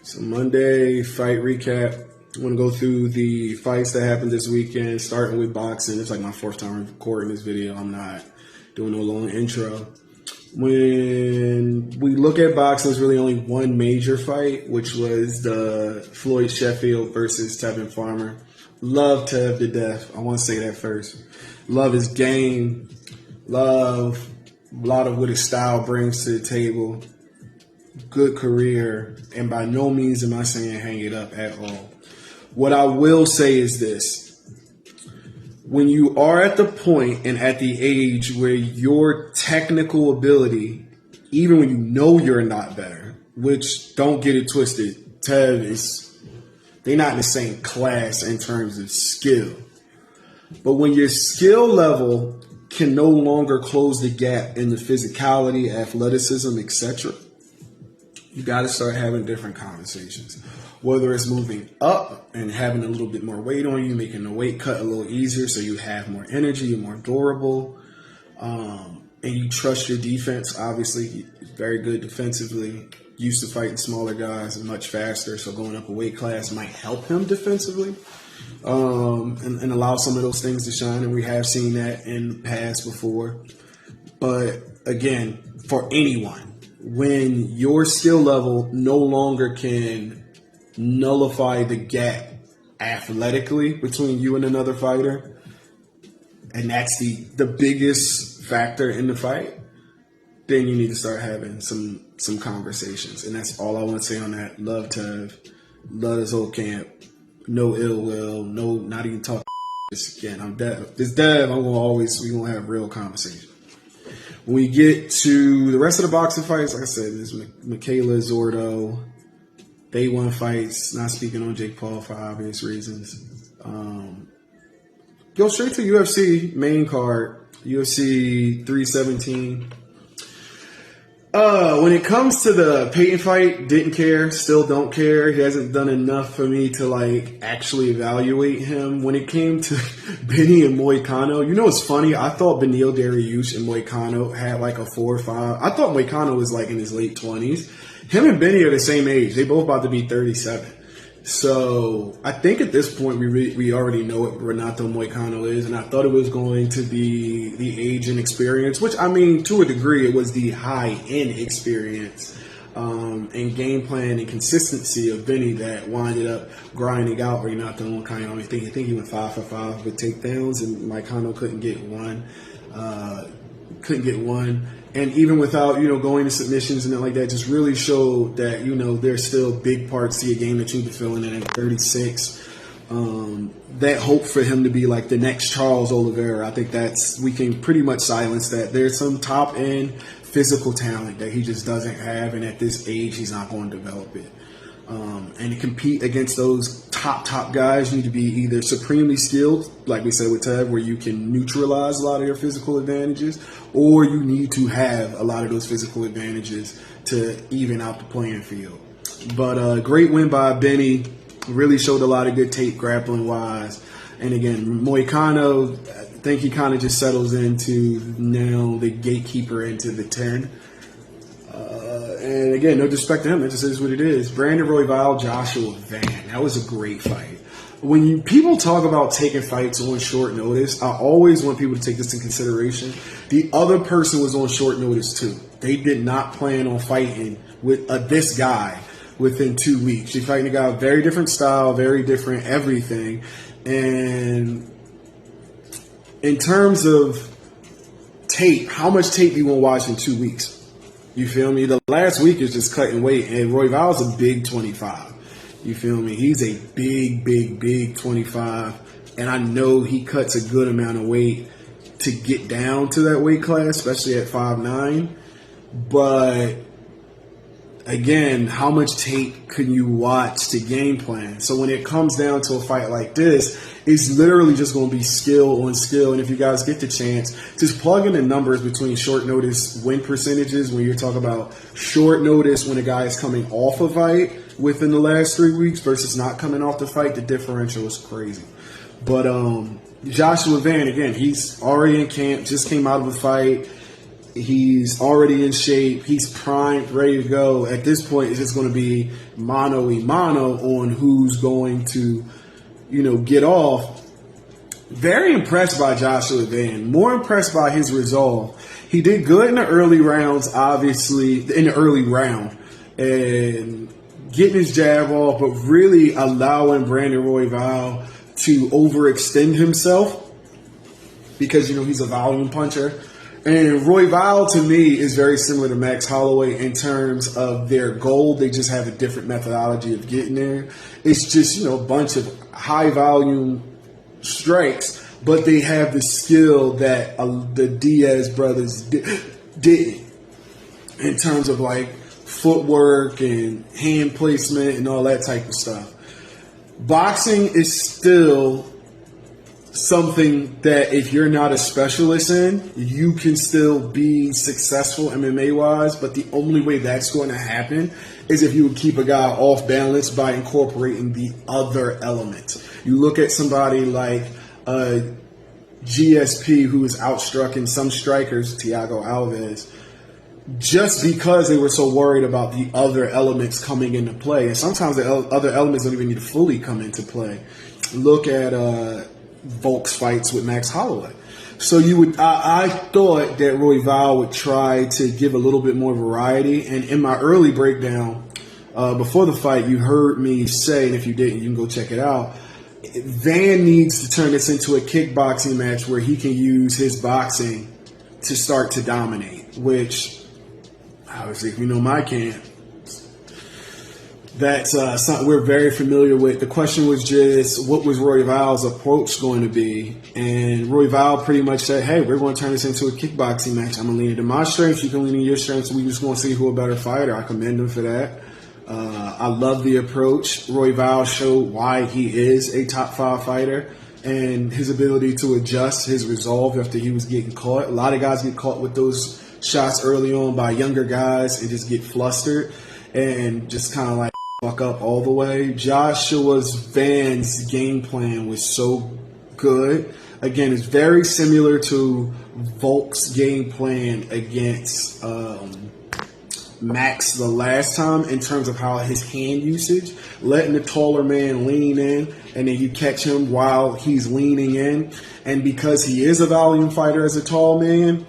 So Monday fight recap. I'm going to go through the fights that happened this weekend, starting with boxing. It's like my fourth time recording this video. I'm not doing no long intro. When we look at boxing, there's really only one major fight, which was the Floyd Sheffield versus Tevin Farmer. Love Tev to death. I want to say that first. Love his game. Love a lot of what his style brings to the table. Good career. And by no means am I saying hang it up at all. What I will say is this. When you are at the point and at the age where your technical ability, even when you know you're not better, which don't get it twisted, Tev is, they're not in the same class in terms of skill. But when your skill level can no longer close the gap in the physicality, athleticism, etc., you got to start having different conversations. Whether it's moving up and having a little bit more weight on you, making the weight cut a little easier so you have more energy, you're more durable, and you trust your defense. Obviously, he's very good defensively, used to fighting smaller guys and much faster, so going up a weight class might help him defensively and allow some of those things to shine, and we have seen that in the past before. But again, for anyone, when your skill level no longer can nullify the gap athletically between you and another fighter, and that's the biggest factor in the fight, then you need to start having some conversations. And that's all I want to say on that. Love Tev, love his whole camp, no ill will, no, not even talk. Again, I'm Dev. This Dev, we gonna have real conversations. When we get to the rest of the boxing fights, like I said, there's Michaela Zordo. Day one fights, not speaking on Jake Paul for obvious reasons. Go straight to UFC main card, UFC 317. When it comes to the Payton fight, didn't care, still don't care. He hasn't done enough for me to actually evaluate him. When it came to Benny and Moicano, you know what's funny? I thought Beneil Dariush and Moicano had a 4 or 5. I thought Moicano was in his late 20s. Him and Benny are the same age. They both about to be 37. So I think at this point we already know what Renato Moicano is, and I thought it was going to be the age and experience, which, I mean, to a degree, it was the high-end experience and game plan and consistency of Benny that winded up grinding out Renato Moicano. I think he went 5 for 5 with takedowns, and Moicano couldn't get one. And even without, going to submissions and like that, just really showed that, there's still big parts to your game that you can fill in at 36. That hope for him to be the next Charles Oliveira, I think we can pretty much silence that. There's some top end physical talent that he just doesn't have, and at this age, he's not going to develop it. And to compete against those top guys, you need to be either supremely skilled, like we said with Tev, where you can neutralize a lot of your physical advantages, or you need to have a lot of those physical advantages to even out the playing field. But great win by Benny. Really showed a lot of good tape grappling-wise. And again, Moicano, I think he kind of just settles into now the gatekeeper into the 10. And again, no disrespect to him. That just is what it is. Brandon Royval, Joshua Van. That was a great fight. When people talk about taking fights on short notice, I always want people to take this into consideration. The other person was on short notice too. They did not plan on fighting with this guy within 2 weeks. You're fighting a guy with very different style, very different everything. And in terms of tape, how much tape do you want to watch in 2 weeks? You feel me? The last week is just cutting weight, and Royval's a big 25. You feel me? He's a big 25, and I know he cuts a good amount of weight to get down to that weight class, especially at 5'9". But again, how much tape can you watch to game plan? So when it comes down to a fight like this, it's literally just going to be skill on skill. And if you guys get the chance, just plug in the numbers between short notice win percentages when you're talking about short notice when a guy is coming off a fight within the last 3 weeks versus not coming off the fight. The differential is crazy. But Joshua Van, again, he's already in camp, just came out of a fight. He's already in shape. He's primed, ready to go. At this point, it's just going to be mano-a-mano on who's going to, get off. Very impressed by Joshua Van. More impressed by his resolve. He did good in the early rounds, obviously, in the early round. And getting his jab off, but really allowing Brandon Royval to overextend himself because, he's a volume puncher. And Royval, to me, is very similar to Max Holloway in terms of their goal. They just have a different methodology of getting there. It's just, a bunch of high-volume strikes, but they have the skill that the Diaz brothers did in terms of, footwork and hand placement and all that type of stuff. Boxing is still something that if you're not a specialist in, you can still be successful MMA-wise, but the only way that's going to happen is if you would keep a guy off balance by incorporating the other elements. You look at somebody like GSP, who is outstrucking some strikers, Thiago Alves, just because they were so worried about the other elements coming into play. And sometimes the other elements don't even need to fully come into play. Look at Volk's fights with Max Holloway. So I thought that Royval would try to give a little bit more variety. And in my early breakdown, before the fight, you heard me say, and if you didn't, you can go check it out, Van needs to turn this into a kickboxing match where he can use his boxing to start to dominate, which obviously, if you know my camp, that's something we're very familiar with. The question was just, what was Royval's approach going to be? And Royval pretty much said, hey, we're going to turn this into a kickboxing match. I'm going to lean into my strengths. You can lean into your strengths. We're just going to see who a better fighter. I commend him for that. I love the approach. Royval showed why he is a top 5 fighter and his ability to adjust his resolve after he was getting caught. A lot of guys get caught with those shots early on by younger guys and just get flustered and just kind of fuck up all the way. Joshua's Van's game plan was so good. Again, it's very similar to Volk's game plan against Max the last time in terms of how his hand usage, letting the taller man lean in, and then you catch him while he's leaning in. And because he is a volume fighter as a tall man,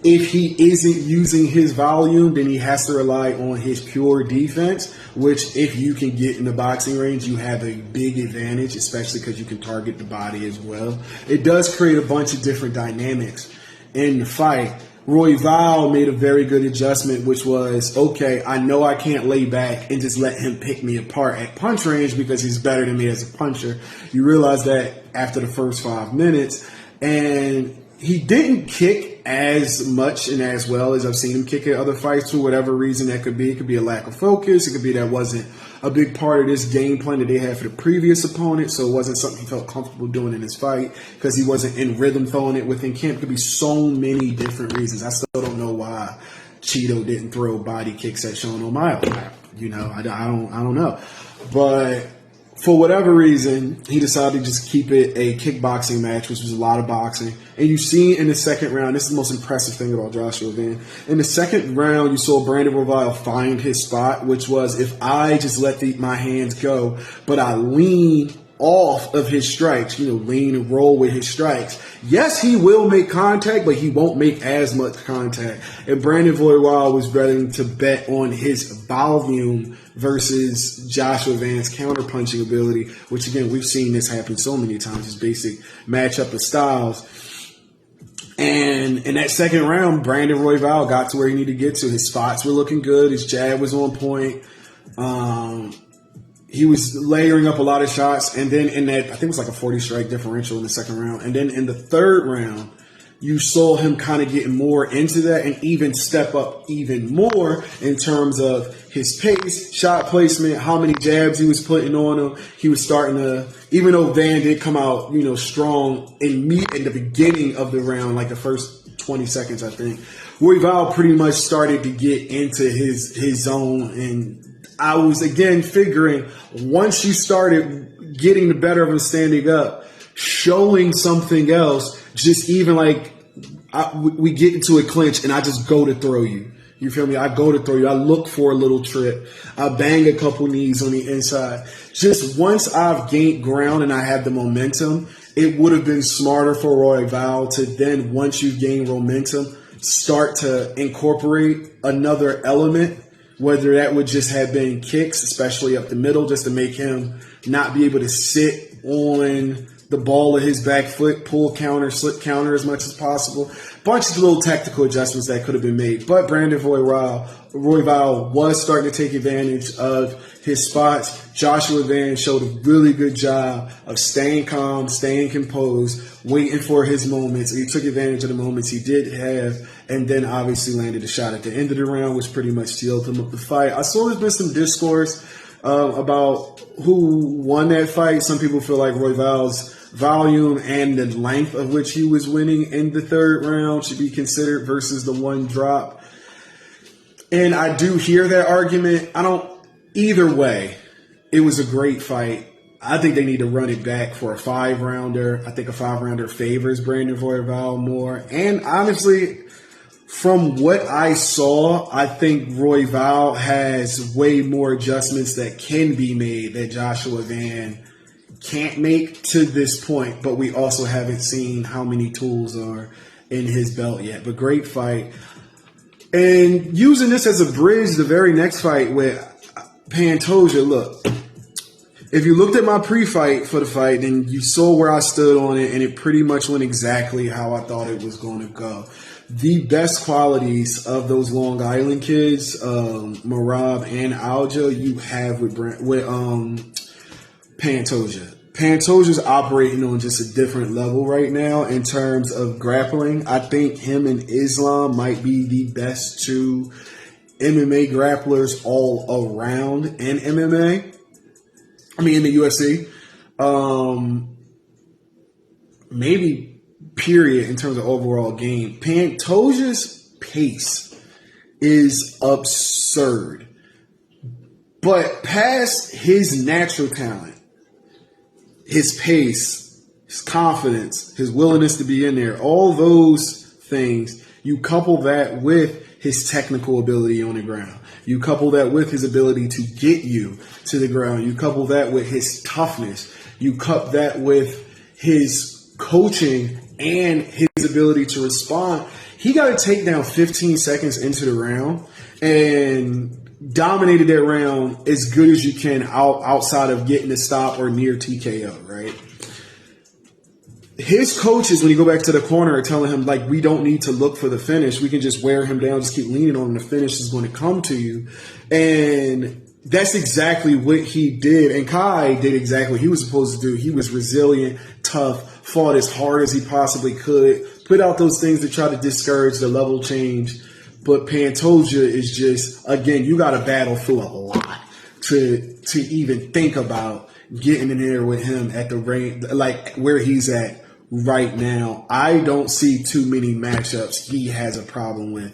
if he isn't using his volume, then he has to rely on his pure defense, which if you can get in the boxing range, you have a big advantage, especially because you can target the body as well. It does create a bunch of different dynamics in the fight. Royval made a very good adjustment, which was, okay, I know I can't lay back and just let him pick me apart at punch range because he's better than me as a puncher. You realize that after the first 5 minutes. And he didn't kick as much and as well as I've seen him kick at other fights for whatever reason that could be. It could be a lack of focus. It could be that wasn't a big part of this game plan that they had for the previous opponent, so it wasn't something he felt comfortable doing in his fight because he wasn't in rhythm throwing it within camp. It could be so many different reasons. I still don't know why Cheeto didn't throw body kicks at Sean O'Malley. I don't know. But for whatever reason, he decided to just keep it a kickboxing match, which was a lot of boxing. And you see in the second round, this is the most impressive thing about Joshua Van. In the second round, you saw Brandon Royval find his spot, which was if I just let my hands go, but I lean off of his strikes, lean and roll with his strikes. Yes, he will make contact, but he won't make as much contact. And Brandon Royval was ready to bet on his volume versus Joshua Van's counterpunching ability, which again, we've seen this happen so many times, his basic matchup of styles. And in that second round, Brandon Royval got to where he needed to get to. His spots were looking good. His jab was on point. He was layering up a lot of shots. And then in that, I think it was like a 40 strike differential in the second round. And then in the third round, you saw him kind of getting more into that and even step up even more in terms of his pace, shot placement, how many jabs he was putting on him. He was starting to, even though Van did come out, strong in the beginning of the round, like the first 20 seconds, I think, Royval pretty much started to get into his zone. And I was, again, figuring once you started getting the better of him standing up, showing something else, just even like we get into a clinch and I just go to throw you. You feel me? I go to throw you. I look for a little trip. I bang a couple knees on the inside. Just once I've gained ground and I have the momentum, it would have been smarter for Royval to then, once you've gained momentum, start to incorporate another element, whether that would just have been kicks, especially up the middle, just to make him not be able to sit on the ball of his back foot, pull counter, slip counter as much as possible. Bunch of little tactical adjustments that could have been made. But Brandon Royval was starting to take advantage of his spots. Joshua Van showed a really good job of staying calm, staying composed, waiting for his moments. He took advantage of the moments he did have, and then obviously landed a shot at the end of the round, which pretty much sealed him up the fight. I saw there's been some discourse about who won that fight. Some people feel like Royval's volume and the length of which he was winning in the third round should be considered versus the one drop. And I do hear that argument. Either way, it was a great fight. I think they need to run it back for a 5-rounder. I think a 5-rounder favors Brandon Royval more. And honestly, from what I saw, I think Royval has way more adjustments that can be made that Joshua Van can't make to this point, but we also haven't seen how many tools are in his belt yet. But great fight. And using this as a bridge, the very next fight with Pantoja, look, if you looked at my pre-fight for the fight, then you saw where I stood on it, and it pretty much went exactly how I thought it was going to go. The best qualities of those Long Island kids, Marab and Alja, you have with Pantoja. Pantoja's operating on just a different level right now in terms of grappling. I think him and Islam might be the best two MMA grapplers all around in MMA. I mean, in the UFC. Maybe period in terms of overall game. Pantoja's pace is absurd. But past his natural talent, his pace, his confidence, his willingness to be in there, all those things, you couple that with his technical ability on the ground. You couple that with his ability to get you to the ground. You couple that with his toughness. You couple that with his coaching and his ability to respond. He got a takedown 15 seconds into the round and dominated that round as good as you can outside of getting a stop or near TKO, right? His coaches, when you go back to the corner, are telling him, like, we don't need to look for the finish. We can just wear him down, just keep leaning on him. The finish is going to come to you. And that's exactly what he did. And Kai did exactly what he was supposed to do. He was resilient, tough, fought as hard as he possibly could, put out those things to try to discourage the level change. But Pantoja is just, again, you got to battle through a lot to even think about getting in there with him at the range, like where he's at right now. I don't see too many matchups he has a problem with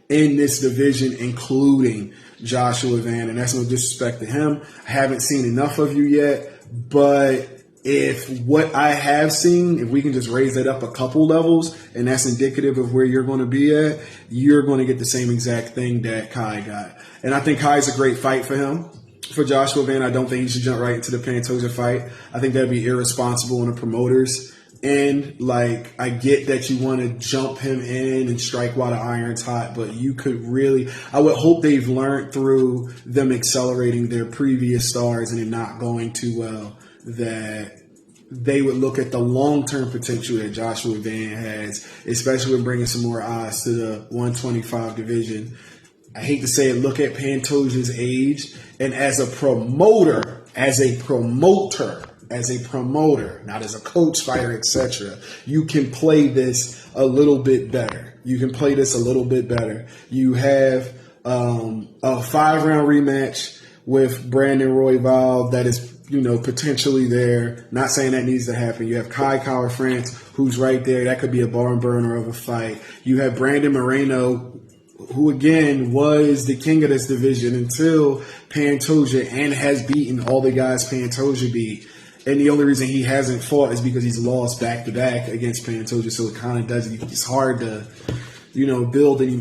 in this division, including Joshua Van. And that's no disrespect to him. I haven't seen enough of you yet, but if what I have seen, if we can just raise that up a couple levels, and that's indicative of where you're going to be at, you're going to get the same exact thing that Kai got. And I think Kai's a great fight for him. For Joshua Van, I don't think he should jump right into the Pantoja fight. I think that'd be irresponsible on the promoters end. Like, I get that you want to jump him in and strike while the iron's hot, but you could really, I would hope they've learned through them accelerating their previous stars and it not going too well, that they would look at the long-term potential that Joshua Van has, especially with bringing some more eyes to the 125 division. I hate to say it, look at Pantoja's age, and as a promoter, not as a coach, fighter, etc., you can play this a little bit better. You have a 5-round rematch with Brandon Royval that is, potentially there. Not saying that needs to happen. You have Kai Kara France, who's right there. That could be a barn burner of a fight. You have Brandon Moreno, who again was the king of this division until Pantoja and has beaten all the guys Pantoja beat. And the only reason he hasn't fought is because he's lost back-to-back against Pantoja, so it kind of doesn't. It's hard to,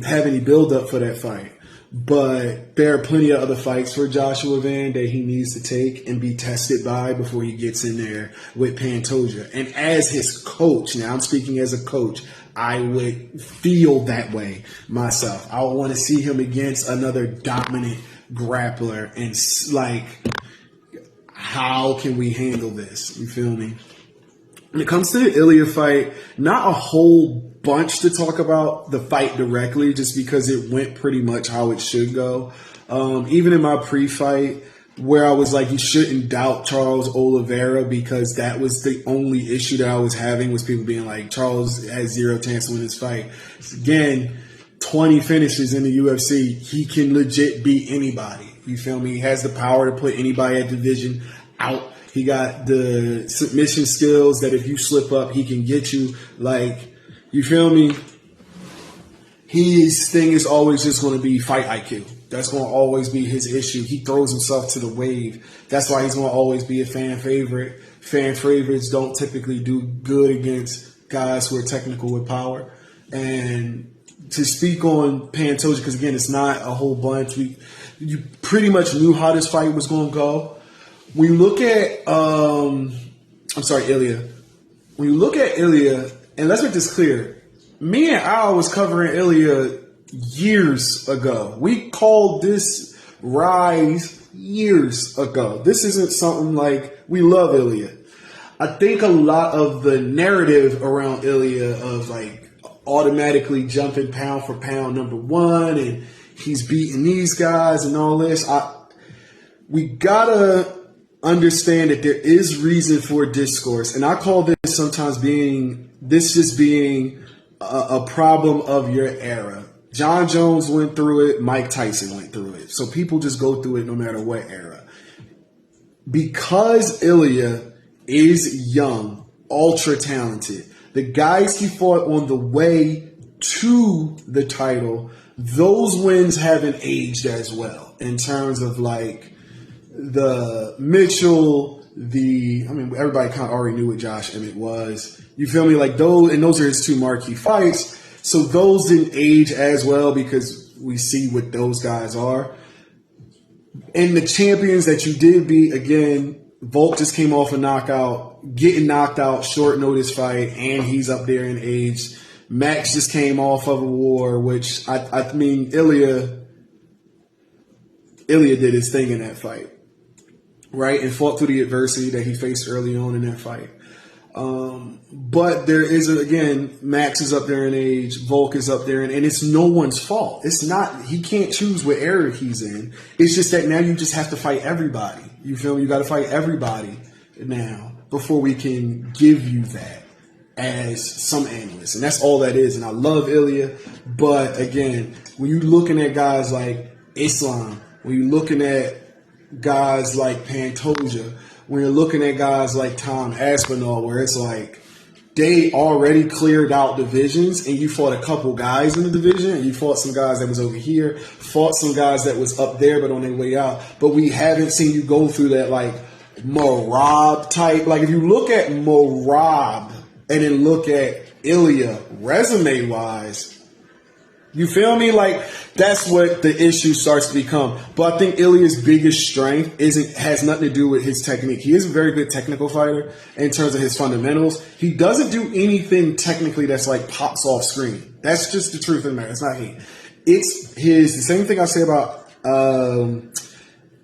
have any build-up for that fight. But there are plenty of other fights for Joshua Van that he needs to take and be tested by before he gets in there with Pantoja. And as his coach, now I'm speaking as a coach, I would feel that way myself. I would want to see him against another dominant grappler and how can we handle this? You feel me? When it comes to the Illia fight, not a whole bunch to talk about the fight directly, just because it went pretty much how it should go. Even in my pre-fight, where I was like, you shouldn't doubt Charles Oliveira, because that was the only issue that I was having, was people being like, Charles has zero chance to win this fight. Again, 20 finishes in the UFC. He can legit beat anybody. You feel me? He has the power to put anybody at division out. He got the submission skills that if you slip up, he can get you. You feel me? His thing is always just going to be fight IQ. That's going to always be his issue. He throws himself to the wave. That's why he's going to always be a fan favorite. Fan favorites don't typically do good against guys who are technical with power. And to speak on Pantoja, because again, it's not a whole bunch. You pretty much knew how this fight was going to go. When you look at, Illia. When you look at Illia, and let's make this clear, me and Al was covering Illia years ago. We called this rise years ago. This isn't something like, we love Illia. I think a lot of the narrative around Illia of automatically jumping pound for pound number one, and he's beating these guys and all this. We gotta understand that there is reason for discourse, and I call this sometimes being a problem of your era. John Jones went through it, Mike Tyson went through it, so people just go through it no matter what era. Because Illia is young, ultra talented, the guys he fought on the way to the title, those wins haven't aged as well in terms of the Mitchell, everybody kind of already knew what Josh Emmett was. You feel me? Those are his two marquee fights. So those didn't age as well because we see what those guys are. And the champions that you did beat, again, Volk just came off a knockout, getting knocked out, short notice fight, and he's up there in age. Max just came off of a war, which, Illia did his thing in that fight. Right, and fought through the adversity that he faced early on in that fight. But there is, Max is up there in age, Volk is up there, and it's no one's fault. It's not, he can't choose what era he's in. It's just that now you just have to fight everybody. You feel me? You got to fight everybody now before we can give you that as some analyst. And that's all that is. And I love Illia, but again, when you're looking at guys like Islam, when you're looking at guys like Pantoja, when you're looking at guys like Tom Aspinall, where it's they already cleared out divisions, and you fought a couple guys in the division, and you fought some guys that was over here, fought some guys that was up there but on their way out. But we haven't seen you go through that Marab type. If you look at Marab and then look at Illia resume-wise, you feel me? That's what the issue starts to become. But I think Illia's biggest strength has nothing to do with his technique. He is a very good technical fighter in terms of his fundamentals. He doesn't do anything technically that's pops off screen. That's just the truth of the matter. It's not hate. It's the same thing I say about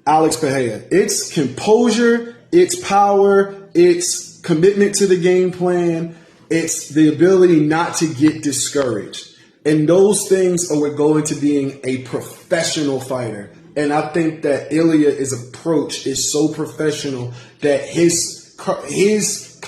Alex Pereira. It's composure, it's power, it's commitment to the game plan, it's the ability not to get discouraged. And those things are what go into being a professional fighter. And I think that Illia's approach is so professional that his confidence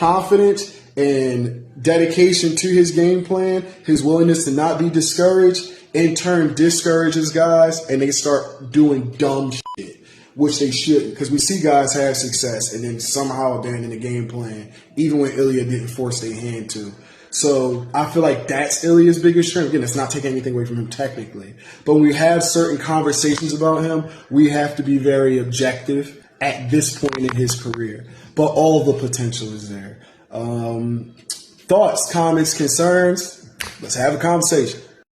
and dedication to his game plan, his willingness to not be discouraged, in turn discourages guys, and they start doing dumb shit, which they shouldn't. Because we see guys have success and then somehow abandon the game plan, even when Illia didn't force their hand to. So I feel like that's Illia's biggest strength. Again, it's not taking anything away from him technically. But when we have certain conversations about him, we have to be very objective at this point in his career. But all the potential is there. Thoughts, comments, concerns? Let's have a conversation.